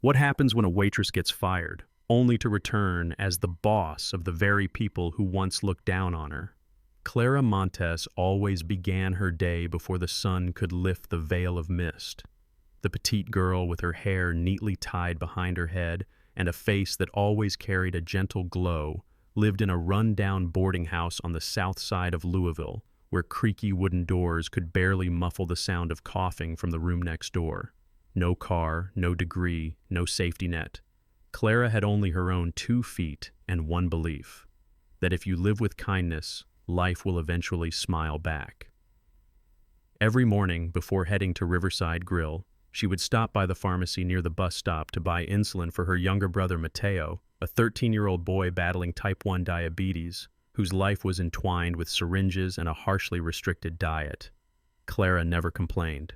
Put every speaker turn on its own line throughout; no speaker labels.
What happens when a waitress gets fired, only to return as the boss of the very people who once looked down on her? Clara Montes always began her day before the sun could lift the veil of mist. The petite girl with her hair neatly tied behind her head and a face that always carried a gentle glow lived in a run-down boarding house on the south side of Louisville, where creaky wooden doors could barely muffle the sound of coughing from the room next door. No car, no degree, no safety net. Clara had only her own 2 feet and one belief: that if you live with kindness, life will eventually smile back. Every morning, before heading to Riverside Grill, she would stop by the pharmacy near the bus stop to buy insulin for her younger brother Mateo, a 13-year-old boy battling type 1 diabetes, whose life was entwined with syringes and a harshly restricted diet. Clara never complained.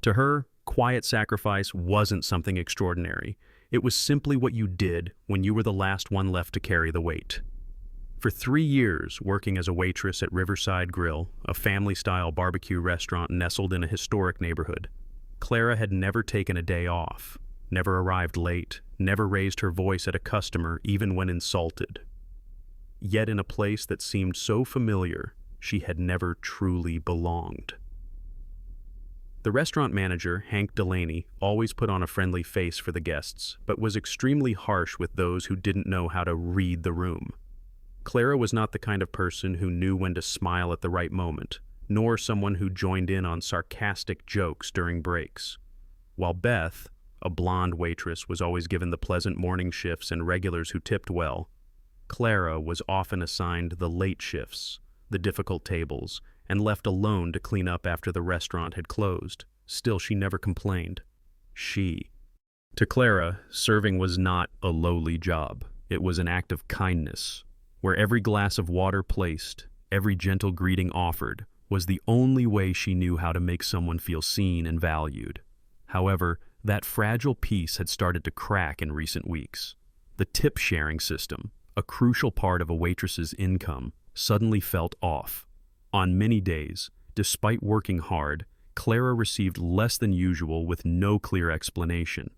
To her, quiet sacrifice wasn't something extraordinary. It was simply what you did when you were the last one left to carry the weight. For 3 years, working as a waitress at Riverside Grill, a family-style barbecue restaurant nestled in a historic neighborhood, Clara had never taken a day off, never arrived late, never raised her voice at a customer even when insulted. Yet in a place that seemed so familiar, she had never truly belonged. The restaurant manager, Hank Delaney, always put on a friendly face for the guests, but was extremely harsh with those who didn't know how to read the room. Clara was not the kind of person who knew when to smile at the right moment, nor someone who joined in on sarcastic jokes during breaks. While Beth, a blonde waitress, was always given the pleasant morning shifts and regulars who tipped well, Clara was often assigned the late shifts, the difficult tables, and left alone to clean up after the restaurant had closed. Still, she never complained. To Clara, serving was not a lowly job. It was an act of kindness, where every glass of water placed, every gentle greeting offered, was the only way she knew how to make someone feel seen and valued. However, that fragile piece had started to crack in recent weeks. The tip-sharing system, a crucial part of a waitress's income, suddenly felt off. On many days, despite working hard, Clara received less than usual with no clear explanation.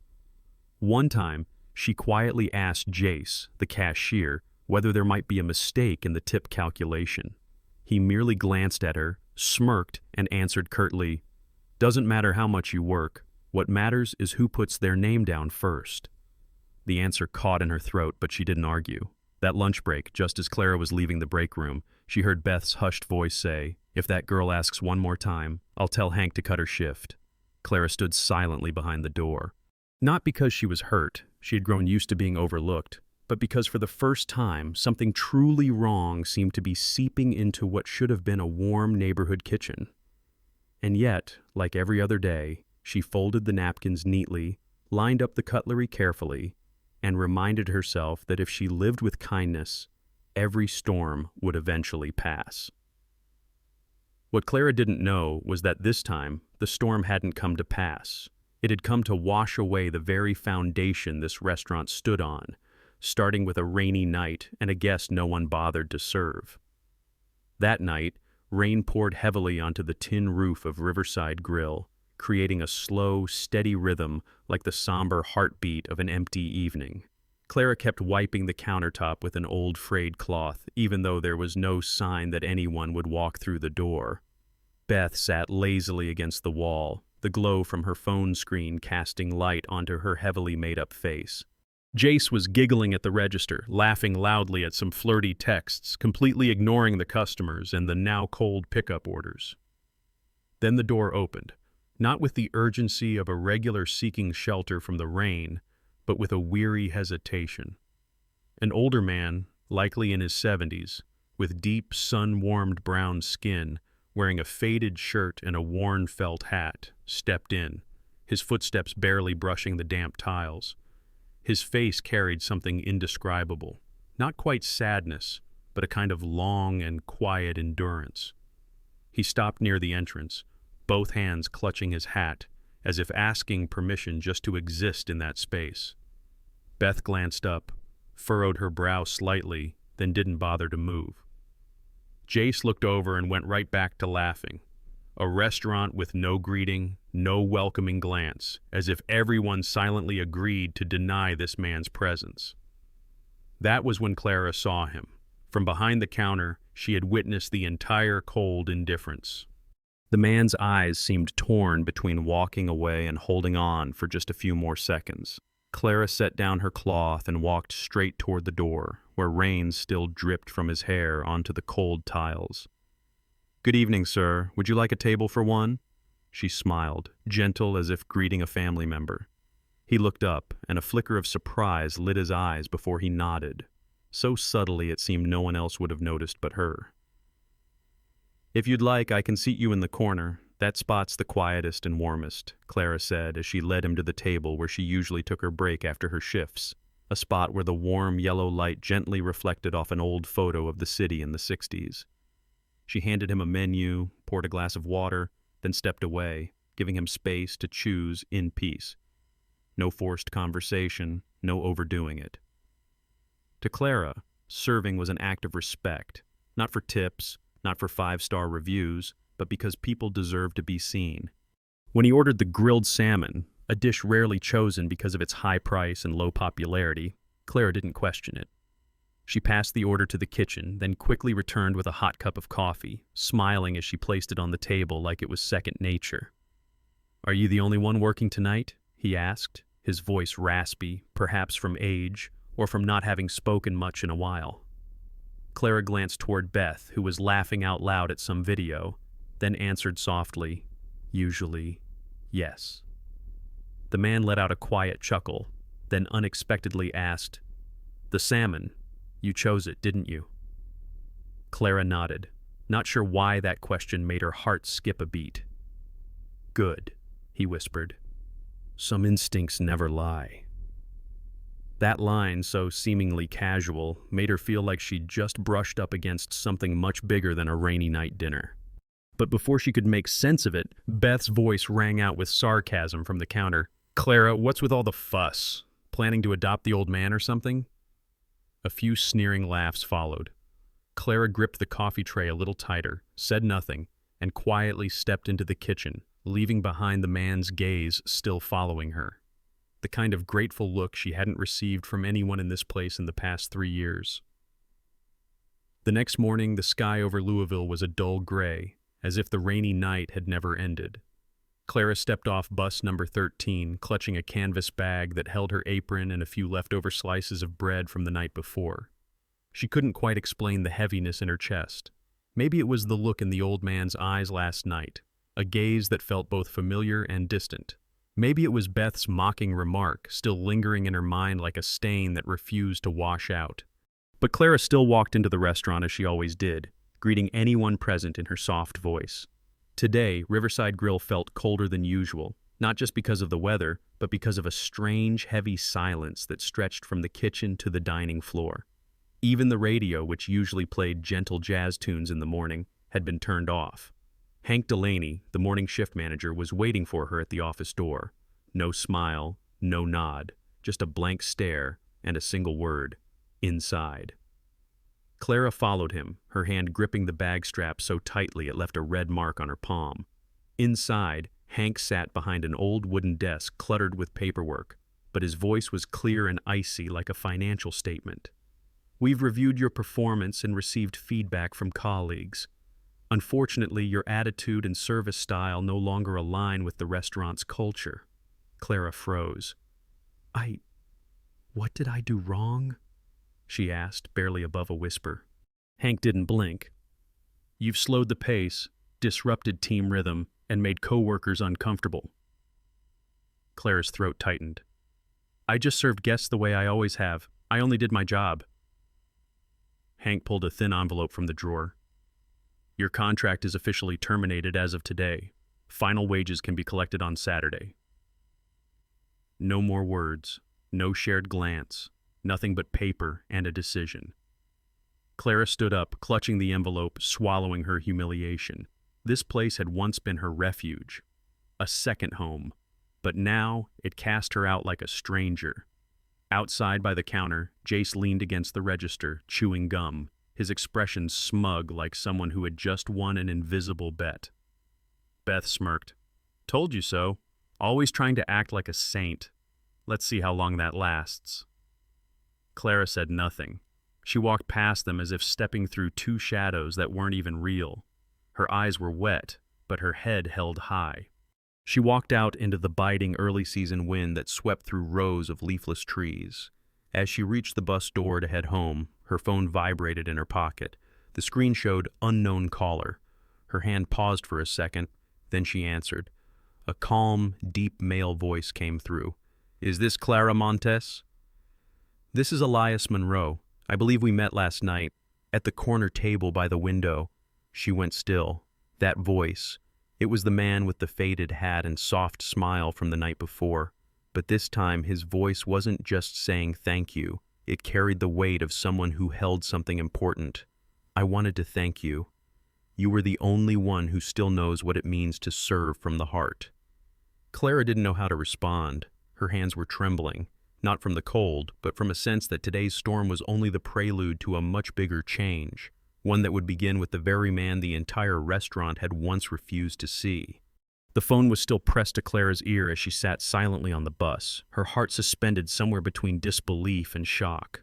One time, she quietly asked Jace, the cashier, whether there might be a mistake in the tip calculation. He merely glanced at her, smirked, and answered curtly, "Doesn't matter how much you work. What matters is who puts their name down first." The answer caught in her throat, but she didn't argue. That lunch break, just as Clara was leaving the break room, she heard Beth's hushed voice say, "If that girl asks one more time, I'll tell Hank to cut her shift." Clara stood silently behind the door. Not because she was hurt, she had grown used to being overlooked, but because for the first time, something truly wrong seemed to be seeping into what should have been a warm neighborhood kitchen. And yet, like every other day, she folded the napkins neatly, lined up the cutlery carefully, and reminded herself that if she lived with kindness, every storm would eventually pass. What Clara didn't know was that this time, the storm hadn't come to pass. It had come to wash away the very foundation this restaurant stood on, starting with a rainy night and a guest no one bothered to serve. That night, rain poured heavily onto the tin roof of Riverside Grill, creating a slow, steady rhythm like the somber heartbeat of an empty evening. Clara kept wiping the countertop with an old frayed cloth, even though there was no sign that anyone would walk through the door. Beth sat lazily against the wall, the glow from her phone screen casting light onto her heavily made-up face. Jace was giggling at the register, laughing loudly at some flirty texts, completely ignoring the customers and the now-cold pickup orders. Then the door opened, not with the urgency of a regular seeking shelter from the rain, but with a weary hesitation. An older man, likely in his 70s, with deep, sun-warmed brown skin, wearing a faded shirt and a worn felt hat, stepped in, his footsteps barely brushing the damp tiles. His face carried something indescribable, not quite sadness, but a kind of long and quiet endurance. He stopped near the entrance, both hands clutching his hat, as if asking permission just to exist in that space. Beth glanced up, furrowed her brow slightly, then didn't bother to move. Jace looked over and went right back to laughing. A restaurant with no greeting, no welcoming glance, as if everyone silently agreed to deny this man's presence. That was when Clara saw him. From behind the counter, she had witnessed the entire cold indifference. The man's eyes seemed torn between walking away and holding on for just a few more seconds. Clara set down her cloth and walked straight toward the door, where rain still dripped from his hair onto the cold tiles. "Good evening, sir. Would you like a table for one?" She smiled, gentle as if greeting a family member. He looked up, and a flicker of surprise lit his eyes before he nodded, so subtly it seemed no one else would have noticed but her. "If you'd like, I can seat you in the corner. That spot's the quietest and warmest," Clara said as she led him to the table where she usually took her break after her shifts, a spot where the warm yellow light gently reflected off an old photo of the city in the 60s. She handed him a menu, poured a glass of water, then stepped away, giving him space to choose in peace. No forced conversation, no overdoing it. To Clara, serving was an act of respect, not for tips, not for 5-star reviews, but because people deserve to be seen. When he ordered the grilled salmon, a dish rarely chosen because of its high price and low popularity, Clara didn't question it. She passed the order to the kitchen, then quickly returned with a hot cup of coffee, smiling as she placed it on the table like it was second nature. "Are you the only one working tonight?" he asked, his voice raspy, perhaps from age, or from not having spoken much in a while. Clara glanced toward Beth, who was laughing out loud at some video, then answered softly, "Usually, yes." The man let out a quiet chuckle, then unexpectedly asked, "The salmon, you chose it, didn't you?" Clara nodded, not sure why that question made her heart skip a beat. "Good," he whispered. "Some instincts never lie." That line, so seemingly casual, made her feel like she'd just brushed up against something much bigger than a rainy night dinner. But before she could make sense of it, Beth's voice rang out with sarcasm from the counter. "Clara, what's with all the fuss? Planning to adopt the old man or something?" A few sneering laughs followed. Clara gripped the coffee tray a little tighter, said nothing, and quietly stepped into the kitchen, leaving behind the man's gaze still following her. The kind of grateful look she hadn't received from anyone in this place in the past 3 years. The next morning, the sky over Louisville was a dull gray, as if the rainy night had never ended. Clara stepped off bus number 13, clutching a canvas bag that held her apron and a few leftover slices of bread from the night before. She couldn't quite explain the heaviness in her chest. Maybe it was the look in the old man's eyes last night, a gaze that felt both familiar and distant. Maybe it was Beth's mocking remark, still lingering in her mind like a stain that refused to wash out. But Clara still walked into the restaurant as she always did, greeting anyone present in her soft voice. Today, Riverside Grill felt colder than usual, not just because of the weather, but because of a strange, heavy silence that stretched from the kitchen to the dining floor. Even the radio, which usually played gentle jazz tunes in the morning, had been turned off. Hank Delaney, the morning shift manager, was waiting for her at the office door. No smile, no nod, just a blank stare and a single word, "Inside." Clara followed him, her hand gripping the bag strap so tightly it left a red mark on her palm. Inside, Hank sat behind an old wooden desk cluttered with paperwork, but his voice was clear and icy like a financial statement. "We've reviewed your performance and received feedback from colleagues. Unfortunately, your attitude and service style no longer align with the restaurant's culture." Clara froze. What did I do wrong?" she asked, barely above a whisper. Hank didn't blink. "You've slowed the pace, disrupted team rhythm, and made coworkers uncomfortable." Clara's throat tightened. "I just served guests the way I always have. I only did my job." Hank pulled a thin envelope from the drawer. "Your contract is officially terminated as of today. Final wages can be collected on Saturday." No more words, no shared glance, nothing but paper and a decision. Clara stood up, clutching the envelope, swallowing her humiliation. This place had once been her refuge, a second home, but now it cast her out like a stranger. Outside by the counter, Jace leaned against the register, chewing gum, his expression smug like someone who had just won an invisible bet. Beth smirked. Told you so. Always trying to act like a saint. Let's see how long that lasts. Clara said nothing. She walked past them as if stepping through two shadows that weren't even real. Her eyes were wet, but her head held high. She walked out into the biting early-season wind that swept through rows of leafless trees. As she reached the bus door to head home, her phone vibrated in her pocket. The screen showed unknown caller. Her hand paused for a second, then she answered. A calm, deep male voice came through. Is this Clara Montes? This is Elias Monroe. I believe we met last night, at the corner table by the window. She went still. That voice. It was the man with the faded hat and soft smile from the night before. But this time his voice wasn't just saying thank you. It carried the weight of someone who held something important. I wanted to thank you. You were the only one who still knows what it means to serve from the heart. Clara didn't know how to respond. Her hands were trembling, not from the cold, but from a sense that today's storm was only the prelude to a much bigger change, one that would begin with the very man the entire restaurant had once refused to see. The phone was still pressed to Clara's ear as she sat silently on the bus, her heart suspended somewhere between disbelief and shock.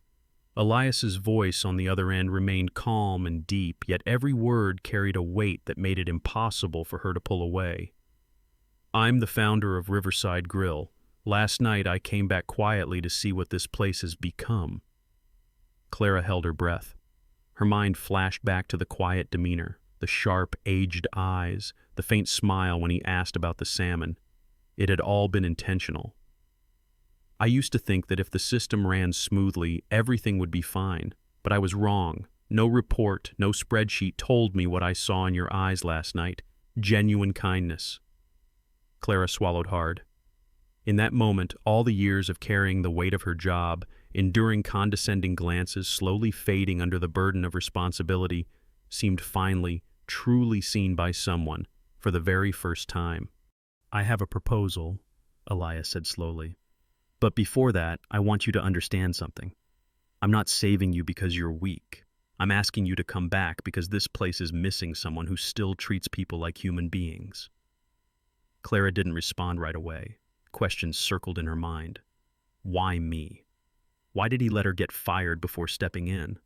Elias's voice on the other end remained calm and deep, yet every word carried a weight that made it impossible for her to pull away. I'm the founder of Riverside Grill. Last night I came back quietly to see what this place has become. Clara held her breath. Her mind flashed back to the quiet demeanor, the sharp, aged eyes, the faint smile when he asked about the salmon. It had all been intentional. I used to think that if the system ran smoothly, everything would be fine, but I was wrong. No report, no spreadsheet told me what I saw in your eyes last night. Genuine kindness. Clara swallowed hard. In that moment, all the years of carrying the weight of her job, enduring condescending glances slowly fading under the burden of responsibility, seemed finally, truly seen by someone, for the very first time. I have a proposal, Elias said slowly. But before that, I want you to understand something. I'm not saving you because you're weak. I'm asking you to come back because this place is missing someone who still treats people like human beings. Clara didn't respond right away. Questions circled in her mind. Why me? Why did he let her get fired before stepping in?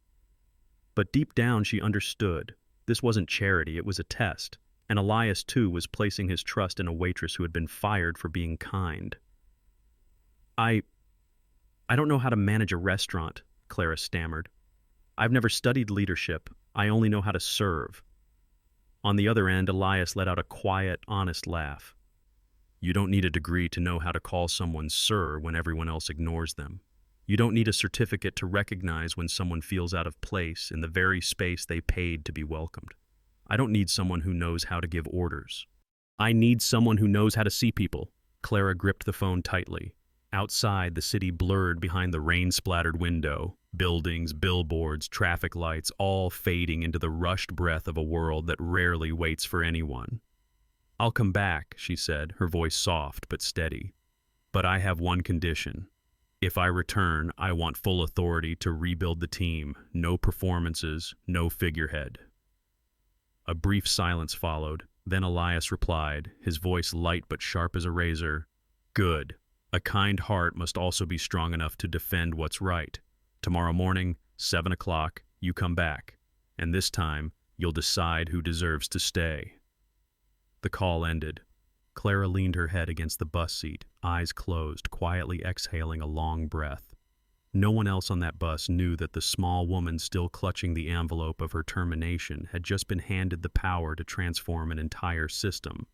But deep down she understood. This wasn't charity, it was a test. And Elias, too, was placing his trust in a waitress who had been fired for being kind. I don't know how to manage a restaurant, Clara stammered. I've never studied leadership. I only know how to serve. On the other end, Elias let out a quiet, honest laugh. You don't need a degree to know how to call someone sir when everyone else ignores them. You don't need a certificate to recognize when someone feels out of place in the very space they paid to be welcomed. I don't need someone who knows how to give orders. I need someone who knows how to see people. Clara gripped the phone tightly. Outside, the city blurred behind the rain-splattered window. Buildings, billboards, traffic lights, all fading into the rushed breath of a world that rarely waits for anyone. I'll come back, she said, her voice soft but steady. But I have one condition. If I return, I want full authority to rebuild the team. No performances, no figurehead. A brief silence followed. Then Elias replied, his voice light but sharp as a razor. Good. A kind heart must also be strong enough to defend what's right. Tomorrow morning, 7 o'clock, you come back. And this time, you'll decide who deserves to stay. The call ended. Clara leaned her head against the bus seat, eyes closed, quietly exhaling a long breath. No one else on that bus knew that the small woman still clutching the envelope of her termination had just been handed the power to transform an entire system.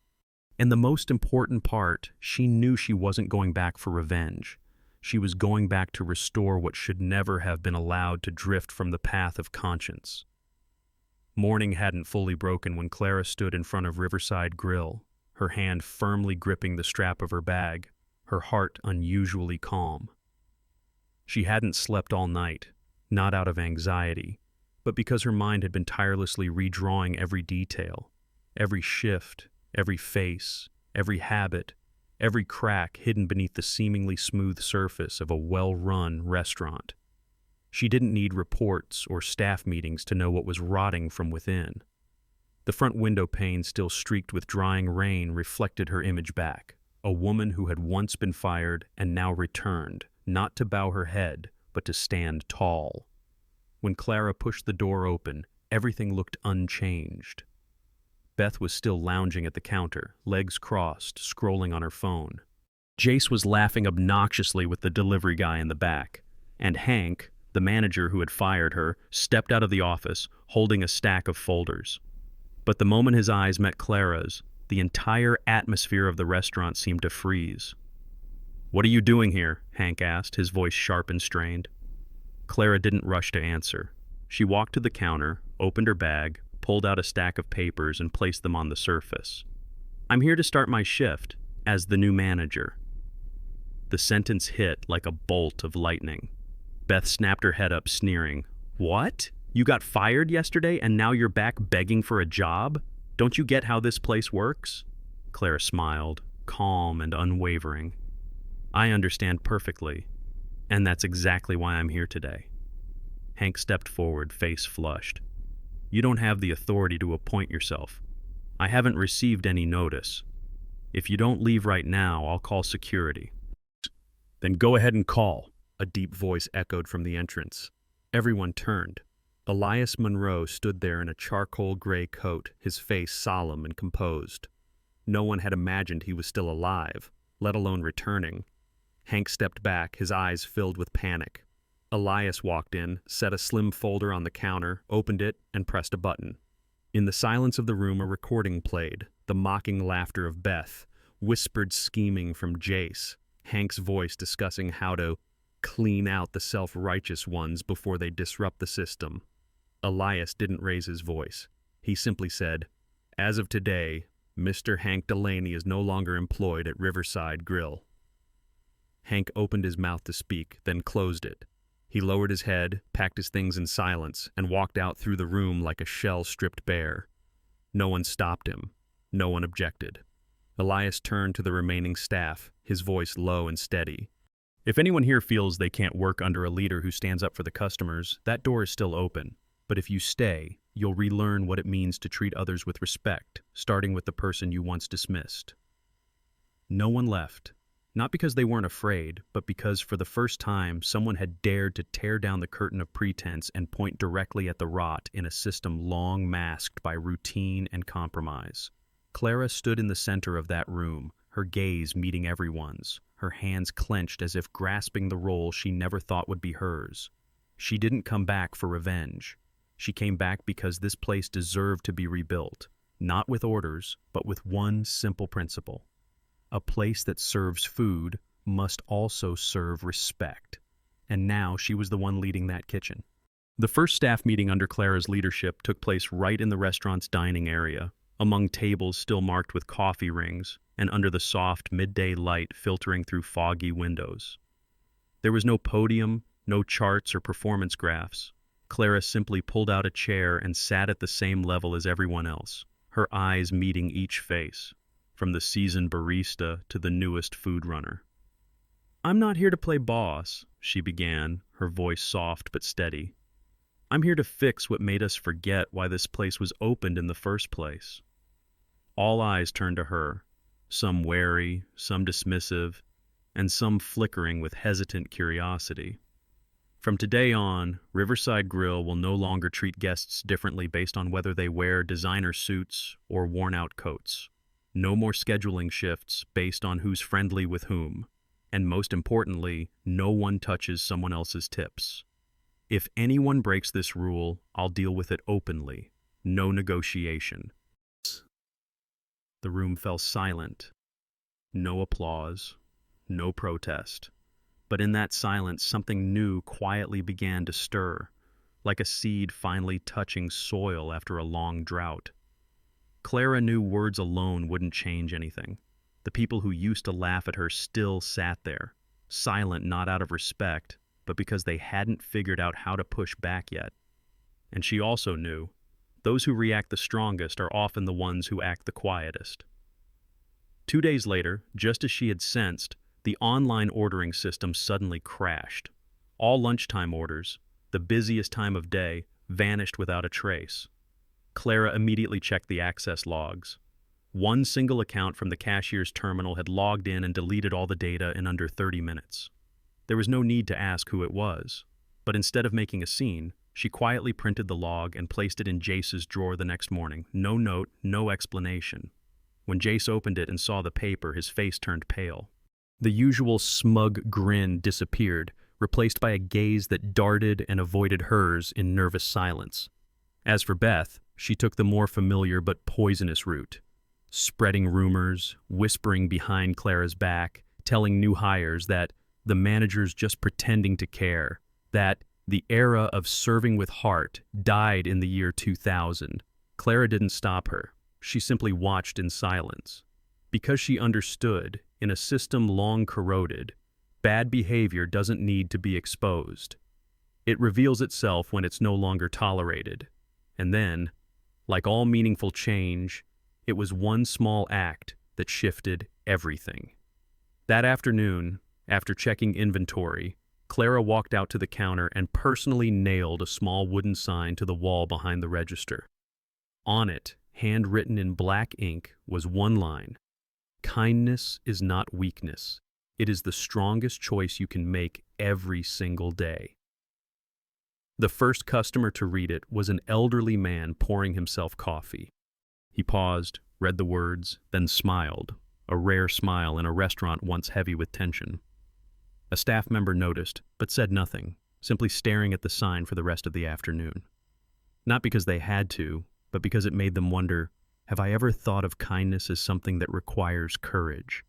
And the most important part, she knew she wasn't going back for revenge. She was going back to restore what should never have been allowed to drift from the path of conscience. Morning hadn't fully broken when Clara stood in front of Riverside Grill, her hand firmly gripping the strap of her bag, her heart unusually calm. She hadn't slept all night, not out of anxiety, but because her mind had been tirelessly redrawing every detail, every shift, every face, every habit, every crack hidden beneath the seemingly smooth surface of a well-run restaurant. She didn't need reports or staff meetings to know what was rotting from within. The front window pane, still streaked with drying rain, reflected her image back. A woman who had once been fired and now returned, not to bow her head, but to stand tall. When Clara pushed the door open, everything looked unchanged. Beth was still lounging at the counter, legs crossed, scrolling on her phone. Jace was laughing obnoxiously with the delivery guy in the back, and Hank, the manager who had fired her, stepped out of the office, holding a stack of folders. But the moment his eyes met Clara's, the entire atmosphere of the restaurant seemed to freeze. "What are you doing here?" Hank asked, his voice sharp and strained. Clara didn't rush to answer. She walked to the counter, opened her bag, pulled out a stack of papers, and placed them on the surface. "I'm here to start my shift as the new manager." The sentence hit like a bolt of lightning. Beth snapped her head up, sneering. "What? You got fired yesterday and now you're back begging for a job? Don't you get how this place works?" Clara smiled, calm and unwavering. "I understand perfectly, and that's exactly why I'm here today." Hank stepped forward, face flushed. "You don't have the authority to appoint yourself. I haven't received any notice. If you don't leave right now, I'll call security." "Then go ahead and call," a deep voice echoed from the entrance. Everyone turned. Elias Monroe stood there in a charcoal gray coat, his face solemn and composed. No one had imagined he was still alive, let alone returning. Hank stepped back, his eyes filled with panic. Elias walked in, set a slim folder on the counter, opened it, and pressed a button. In the silence of the room, a recording played, the mocking laughter of Beth, whispered scheming from Jace, Hank's voice discussing how to clean out the self-righteous ones before they disrupt the system. Elias didn't raise his voice. He simply said, "As of today, Mr. Hank Delaney is no longer employed at Riverside Grill." Hank opened his mouth to speak, then closed it. He lowered his head, packed his things in silence, and walked out through the room like a shell stripped bare. No one stopped him. No one objected. Elias turned to the remaining staff, his voice low and steady. "If anyone here feels they can't work under a leader who stands up for the customers, that door is still open. But if you stay, you'll relearn what it means to treat others with respect, starting with the person you once dismissed." No one left, not because they weren't afraid, but because for the first time someone had dared to tear down the curtain of pretense and point directly at the rot in a system long masked by routine and compromise. Clara stood in the center of that room, her gaze meeting everyone's, her hands clenched as if grasping the role she never thought would be hers. She didn't come back for revenge. She came back because this place deserved to be rebuilt, not with orders, but with one simple principle. A place that serves food must also serve respect. And now she was the one leading that kitchen. The first staff meeting under Clara's leadership took place right in the restaurant's dining area, among tables still marked with coffee rings, and under the soft midday light filtering through foggy windows. There was no podium, no charts or performance graphs. Clara simply pulled out a chair and sat at the same level as everyone else, her eyes meeting each face, from the seasoned barista to the newest food runner. "I'm not here to play boss," she began, her voice soft but steady. "I'm here to fix what made us forget why this place was opened in the first place." All eyes turned to her, some wary, some dismissive, and some flickering with hesitant curiosity. From today on, Riverside Grill will no longer treat guests differently based on whether they wear designer suits or worn-out coats. No more scheduling shifts based on who's friendly with whom. And most importantly, no one touches someone else's tips. If anyone breaks this rule, I'll deal with it openly. No negotiation. The room fell silent. No applause. No protest. But in that silence, something new quietly began to stir, like a seed finally touching soil after a long drought. Clara knew words alone wouldn't change anything. The people who used to laugh at her still sat there, silent not out of respect, but because they hadn't figured out how to push back yet. And she also knew, those who react the strongest are often the ones who act the quietest. 2 days later, just as she had sensed, the online ordering system suddenly crashed. All lunchtime orders, the busiest time of day, vanished without a trace. Clara immediately checked the access logs. One single account from the cashier's terminal had logged in and deleted all the data in under 30 minutes. There was no need to ask who it was, but instead of making a scene, she quietly printed the log and placed it in Jace's drawer the next morning. No note, no explanation. When Jace opened it and saw the paper, his face turned pale. The usual smug grin disappeared, replaced by a gaze that darted and avoided hers in nervous silence. As for Beth, she took the more familiar but poisonous route, spreading rumors, whispering behind Clara's back, telling new hires that the manager's just pretending to care, that the era of serving with heart died in the year 2000. Clara didn't stop her. She simply watched in silence. Because she understood, in a system long corroded, bad behavior doesn't need to be exposed. It reveals itself when it's no longer tolerated. And then, like all meaningful change, it was one small act that shifted everything. That afternoon, after checking inventory, Clara walked out to the counter and personally nailed a small wooden sign to the wall behind the register. On it, handwritten in black ink, was one line: "Kindness is not weakness. It is the strongest choice you can make every single day." The first customer to read it was an elderly man pouring himself coffee. He paused, read the words, then smiled, a rare smile in a restaurant once heavy with tension. A staff member noticed, but said nothing, simply staring at the sign for the rest of the afternoon. Not because they had to, but because it made them wonder, have I ever thought of kindness as something that requires courage?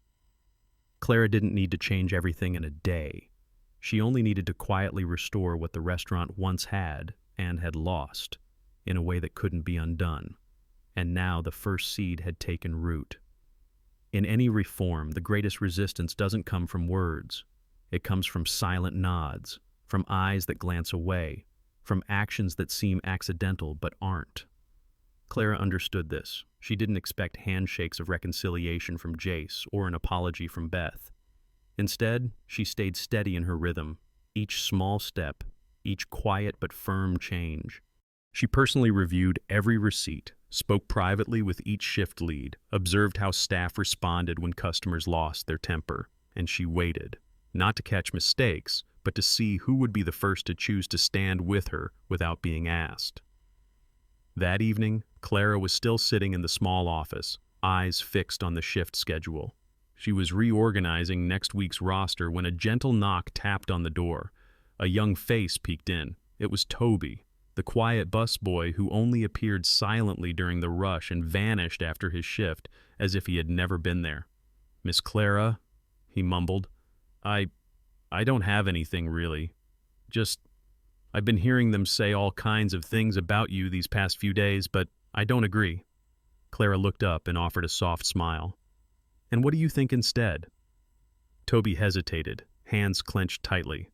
Clara didn't need to change everything in a day. She only needed to quietly restore what the restaurant once had and had lost, in a way that couldn't be undone. And now the first seed had taken root. In any reform, the greatest resistance doesn't come from words. It comes from silent nods, from eyes that glance away, from actions that seem accidental but aren't. Clara understood this. She didn't expect handshakes of reconciliation from Jace or an apology from Beth. Instead, she stayed steady in her rhythm, each small step, each quiet but firm change. She personally reviewed every receipt, spoke privately with each shift lead, observed how staff responded when customers lost their temper, and she waited, not to catch mistakes, but to see who would be the first to choose to stand with her without being asked. That evening, Clara was still sitting in the small office, eyes fixed on the shift schedule. She was reorganizing next week's roster when a gentle knock tapped on the door. A young face peeked in. It was Toby, the quiet busboy who only appeared silently during the rush and vanished after his shift, as if he had never been there. "Miss Clara," he mumbled, I don't have anything really. I've been hearing them say all kinds of things about you these past few days, but I don't agree." Clara looked up and offered a soft smile. "And what do you think instead?" Toby hesitated, hands clenched tightly.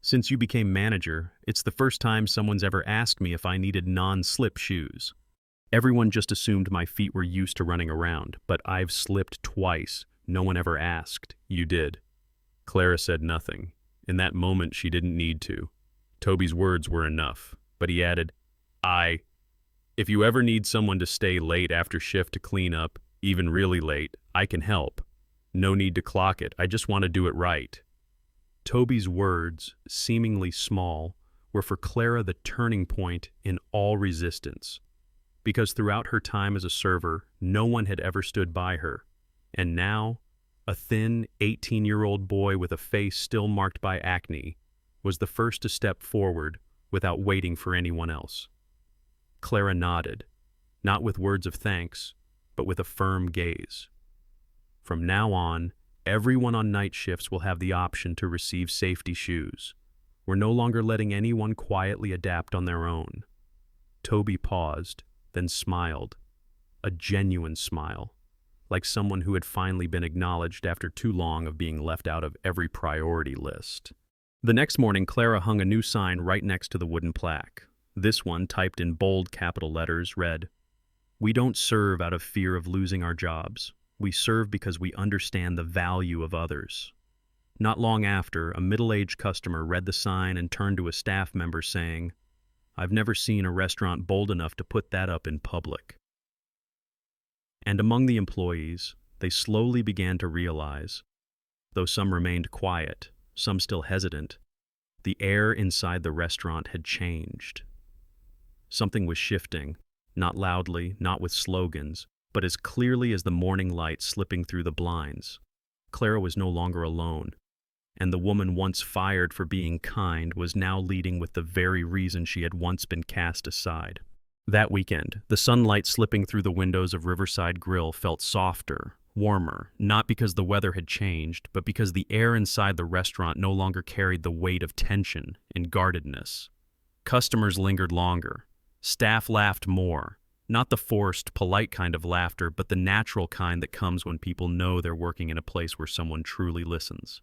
"Since you became manager, it's the first time someone's ever asked me if I needed non-slip shoes. Everyone just assumed my feet were used to running around, but I've slipped twice. No one ever asked. You did." Clara said nothing. In that moment, she didn't need to. Toby's words were enough, but he added, If you ever need someone to stay late after shift to clean up, even really late, I can help. No need to clock it, I just want to do it right." Toby's words, seemingly small, were for Clara the turning point in all resistance. Because throughout her time as a server, no one had ever stood by her. And now, a thin, 18-year-old boy with a face still marked by acne was the first to step forward without waiting for anyone else. Clara nodded, not with words of thanks, but with a firm gaze. From now on, everyone on night shifts will have the option to receive safety shoes. We're no longer letting anyone quietly adapt on their own. Toby paused, then smiled, a genuine smile, like someone who had finally been acknowledged after too long of being left out of every priority list. The next morning, Clara hung a new sign right next to the wooden plaque. This one, typed in bold capital letters, read, "We don't serve out of fear of losing our jobs. We serve because we understand the value of others." Not long after, a middle-aged customer read the sign and turned to a staff member saying, I've never seen a restaurant bold enough to put that up in public. And among the employees, they slowly began to realize, though some remained quiet, some still hesitant, the air inside the restaurant had changed. Something was shifting, not loudly, not with slogans, but as clearly as the morning light slipping through the blinds. Clara was no longer alone, and the woman once fired for being kind was now leading with the very reason she had once been cast aside. That weekend, the sunlight slipping through the windows of Riverside Grill felt softer, warmer, not because the weather had changed, but because the air inside the restaurant no longer carried the weight of tension and guardedness. Customers lingered longer. Staff laughed more, not the forced, polite kind of laughter, but the natural kind that comes when people know they're working in a place where someone truly listens.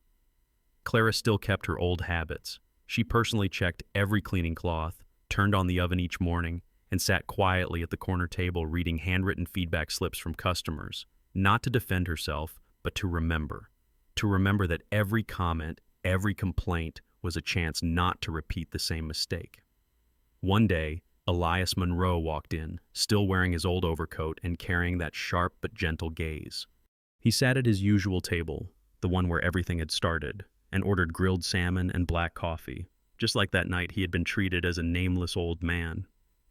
Clara still kept her old habits. She personally checked every cleaning cloth, turned on the oven each morning, and sat quietly at the corner table reading handwritten feedback slips from customers, not to defend herself, but to remember. To remember that every comment, every complaint was a chance not to repeat the same mistake. One day, Elias Monroe walked in, still wearing his old overcoat and carrying that sharp but gentle gaze. He sat at his usual table, the one where everything had started, and ordered grilled salmon and black coffee, just like that night he had been treated as a nameless old man.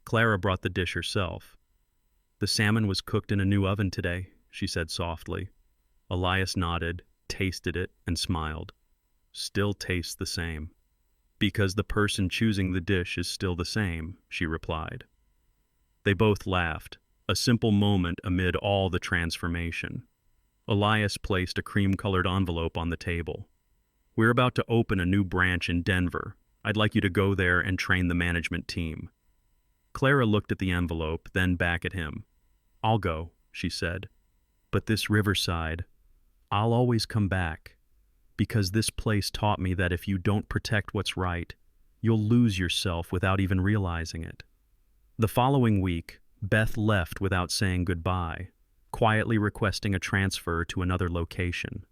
Clara brought the dish herself. "The salmon was cooked in a new oven today," she said softly. Elias nodded, tasted it, and smiled. "Still tastes the same." "Because the person choosing the dish is still the same," she replied. They both laughed, a simple moment amid all the transformation. Elias placed a cream-colored envelope on the table. "We're about to open a new branch in Denver. I'd like you to go there and train the management team." Clara looked at the envelope, then back at him. "I'll go," she said. "But this Riverside, I'll always come back. Because this place taught me that if you don't protect what's right, you'll lose yourself without even realizing it." The following week, Beth left without saying goodbye, quietly requesting a transfer to another location.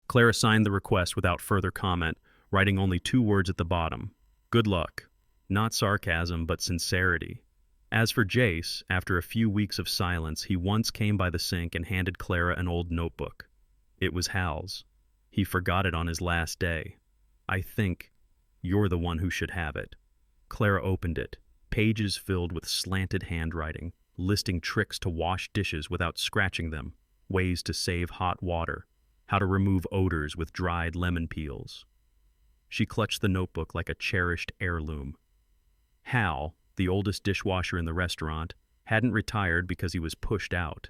Clara signed the request without further comment, writing only 2 words at the bottom: "Good luck." Not sarcasm, but sincerity. As for Jace, after a few weeks of silence, he once came by the sink and handed Clara an old notebook. It was Hal's. He forgot it on his last day. "I think you're the one who should have it." Clara opened it, pages filled with slanted handwriting, listing tricks to wash dishes without scratching them, ways to save hot water, how to remove odors with dried lemon peels. She clutched the notebook like a cherished heirloom. Hal, the oldest dishwasher in the restaurant, hadn't retired because he was pushed out,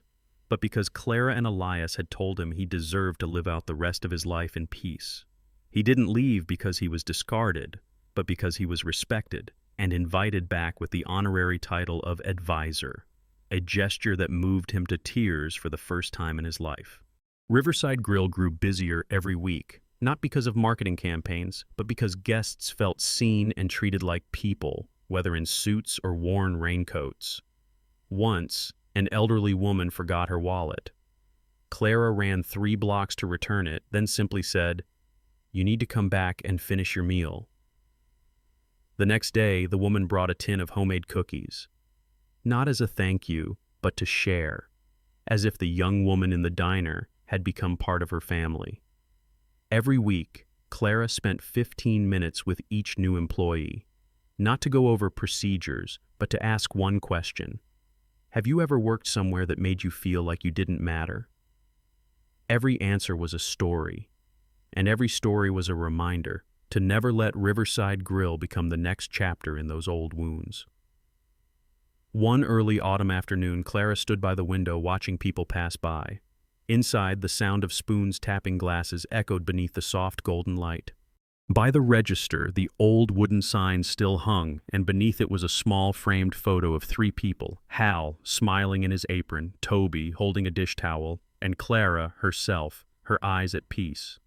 but because Clara and Elias had told him he deserved to live out the rest of his life in peace. He didn't leave because he was discarded, but because he was respected and invited back with the honorary title of advisor, a gesture that moved him to tears for the first time in his life. Riverside Grill grew busier every week, not because of marketing campaigns, but because guests felt seen and treated like people, whether in suits or worn raincoats. Once, an elderly woman forgot her wallet. Clara ran 3 blocks to return it, then simply said, "You need to come back and finish your meal." The next day, the woman brought a tin of homemade cookies, not as a thank you, but to share, as if the young woman in the diner had become part of her family. Every week, Clara spent 15 minutes with each new employee, not to go over procedures, but to ask one question: "Have you ever worked somewhere that made you feel like you didn't matter?" Every answer was a story, and every story was a reminder to never let Riverside Grill become the next chapter in those old wounds. One early autumn afternoon, Clara stood by the window watching people pass by. Inside, the sound of spoons tapping glasses echoed beneath the soft golden light. By the register, the old wooden sign still hung, and beneath it was a small framed photo of 3 people: Hal, smiling in his apron, Toby, holding a dish towel, and Clara, herself, her eyes at peace.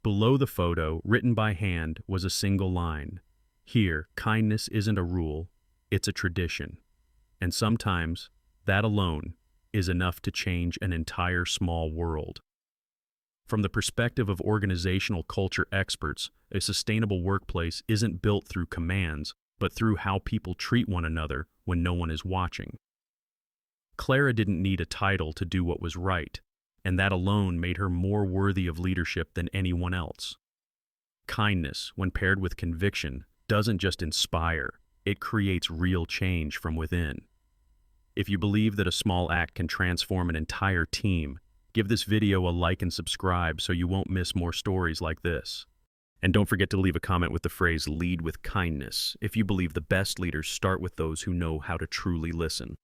Below the photo, written by hand, was a single line: "Here, kindness isn't a rule, it's a tradition." And sometimes, that alone is enough to change an entire small world. From the perspective of organizational culture experts, a sustainable workplace isn't built through commands, but through how people treat one another when no one is watching. Clara didn't need a title to do what was right, and that alone made her more worthy of leadership than anyone else. Kindness, when paired with conviction, doesn't just inspire, it creates real change from within. If you believe that a small act can transform an entire team, give this video a like and subscribe so you won't miss more stories like this. And don't forget to leave a comment with the phrase "lead with kindness" if you believe the best leaders start with those who know how to truly listen.